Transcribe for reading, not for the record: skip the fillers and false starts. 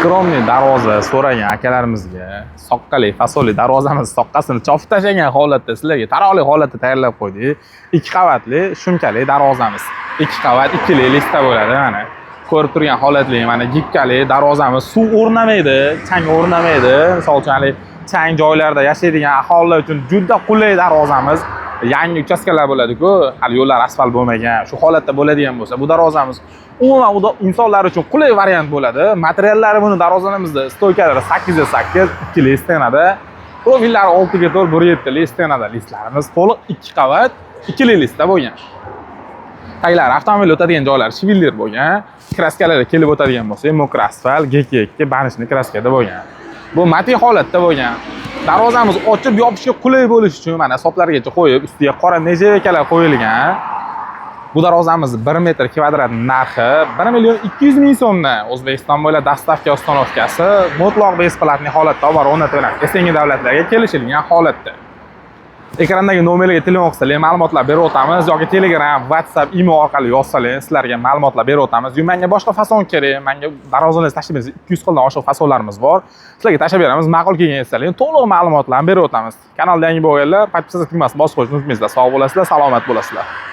Skromniy darvoza so'ragan akalarimizga soqqali fasolli darvozamiz soqqasini chopib tashlagan holatda sizlarga taroqli holatda tayyorlab qo'ydik. 2 qavatli shumkali darvozamiz. 2 qavat, 2li lista bo'ladi mana. Ko'rib turgan holatli mana gibkali darvozamiz. Suv o'rnamaydi, chang o'rnamaydi. Misol uchun chang joylarda yashaydigan aholi uchun juda qulay darvozamiz. Yangi uchastkalar bo'ladi-ku, hali yo'llar asfalt bo'lmagan. Shu holatda bo'ladigan bo'lsa, bu darvozamiz umuman insonlar uchun qulay variant bo'ladi. Materiallari buni darvozamizda stoykalari 8x8, 2li stenada, profillari 6x4, 1.7li stenada listlarimiz to'liq 2 qavat, 2li lista bo'lgan. Taglari avtomobil o'tadigan joylar shivillir bo'lgan. Kraskalari kelib o'tadigan bo'lsa, mokra asfalt, GK2 banishli kraskada bo'lgan. Bu mati holatda bo'lgan. Darvozamiz ochib yopishga qulay bo'lish uchun mana soplargacha qo'yib, ustiga qora nejevkalar qo'yilgan. Bu darvozamiz 1 metr kvadrat narxi 1.200.000 so'mdan O'zbekiston bo'ylab dastavka ustanovkasi mutlaq besplatniy holatda olib o'rnatilgan. Esengi davlatlarga kelishilgan holatda. Ekrandagi nomerga telefon qilsalar ma'lumotlar berib o'tamiz yoki Telegram, WhatsApp, email orqali yozsalar sizlarga ma'lumotlar berib o'tamiz. Menga boshqa fason kerak, menga darvozalarni tashib bersangiz 200 xildan oshiq fasonlarimiz bor. Sizlarga tashib beramiz, ma'qul kelganingizlar to'liq ma'lumotlarni berib o'tamiz. Kanalda yangi bo'lganlar, podpisatsiya tugmasini bosib qo'yishni unutmaysizlar. Sog' bo'lasizlar, salomat bo'lasizlar.